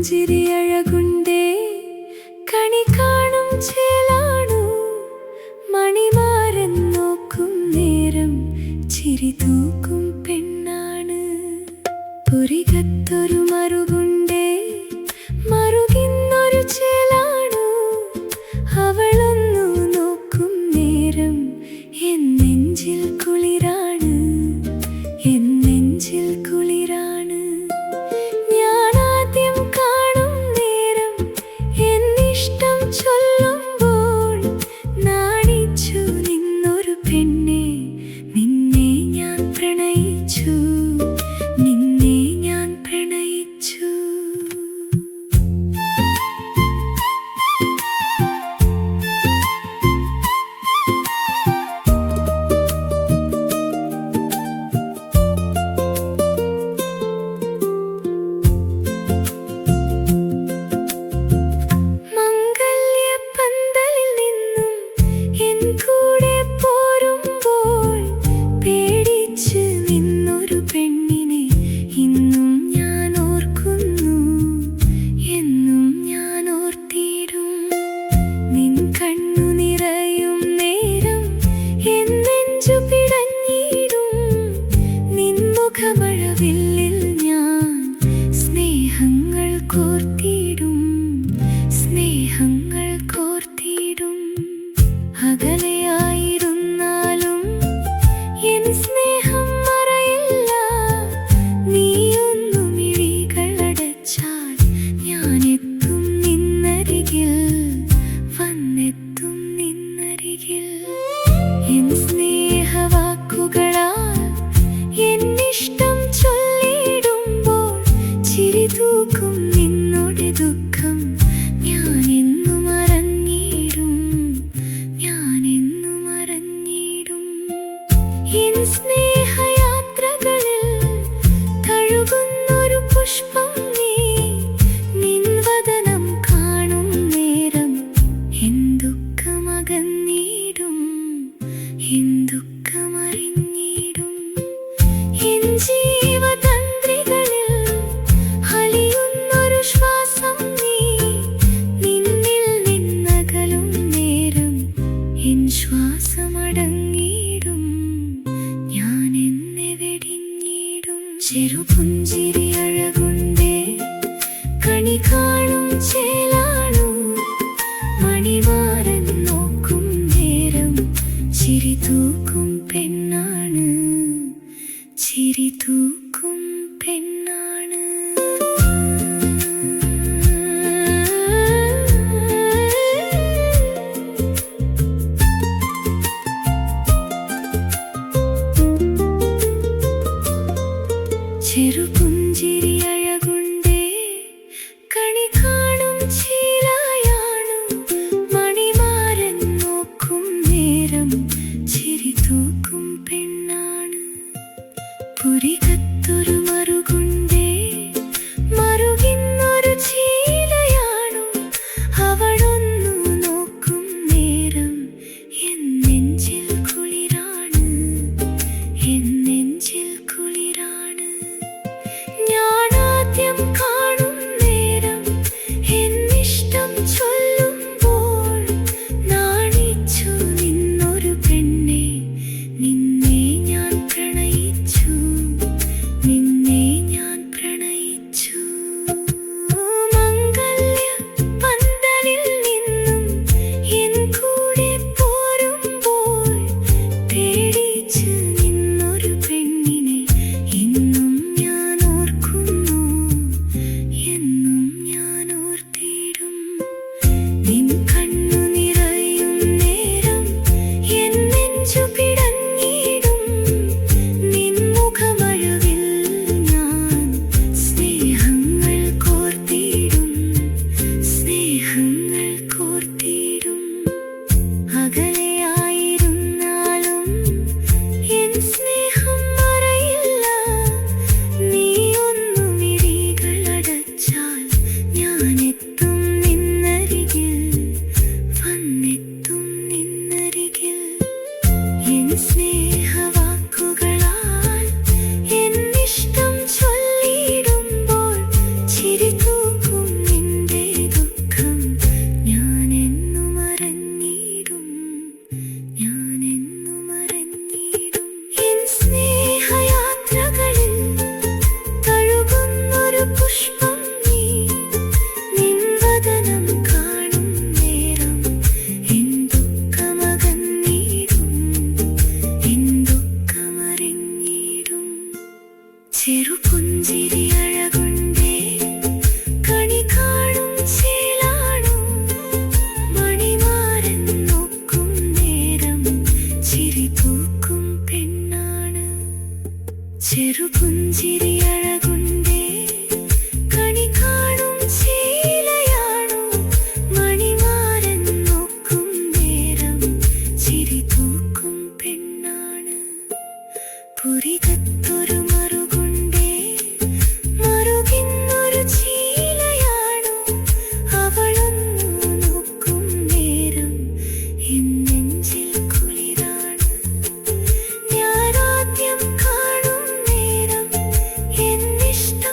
പുഞ്ചിരി അഴകുണ്ടേ കണി കാണും ചേലാണു മണിമാരൻ നോക്കും നേരം ചിരി തൂക്കും പെണ്ണാണ് പുരികത്തൊരു മറുകുണ്ടേ മറുകിന്നൊരു ചേലാണു അവളൊന്നു നോക്കും നേരം എൻ നെഞ്ചിൽ കുളിരാണ് എൻ നെഞ്ചിൽ കുളിരാണ് ഞാനാദ്യം കാണും നേരം എന്നിഷ്ടം ചൊല്ലുമ്പോൾ നാണിച്ചു നിന്നൊരു പെണ്ണെ നിന്നെ ഞാൻ പ്രണയിച്ചു നിന്നെ ഞാൻ പ്രണയിച്ചു മഴവില്ലിൽ ഞാൻ സ്നേഹങ്ങൾ കോർത്തിടും സ്നേഹങ്ങൾ കോർത്തിടും അകലെയായിരുന്നാലും എൻ സ്നേഹം മറയില്ല നീയൊന്നു മിഴികളടച്ചാൽ ഞാനെത്തും നിന്നരികിൽ വന്നെത്തും നിന്നരികിൽ എൻ സ്നേഹവാക്കുകളാൽ എന്നിഷ്ടം ചൊല്ലിടുമ്പോൾ ചിരി തൂക്കും നിന്നോട് ദുഃഖം ഞാനെന്നും അറിഞ്ഞിടും ഞാനെന്നും അറിഞ്ഞിടും എൻ സ്നേഹയാത്രകളിൽ തഴുകുന്നൊരു പുഷ്പം നീ നിൻ വദനം കാണും നേരം എൻ ദുഃഖമകന്നിടും എൻ ദുഃഖമറിഞ്ഞിടും എൻ ജീവതന്ത്രികളിൽ അലിയുന്നൊരു ശ്വാസം നീ നിന്നിൽ നിന്നകലും നേരം എൻ ശ്വാസമടങ്ങിടും ഞാൻ എന്നെ വെടിഞ്ഞിടും ചെറുപുഞ്ചിരി അഴകുണ്ടേ കണി കാണും ചേലാണു മണിമാരൻ നോക്കും നേരം ചിരി തൂക്കും പെണ്ണാണ് ചിരി തൂക്കും പെണ്ണാണ് ചെറുപുഞ്ചിരി അഴകുണ്ടേ കണി കാണും ചേലായാണു മണിമാരൻ നോക്കും നേരം ചിരി തൂക്കും പുരികത്തൊരു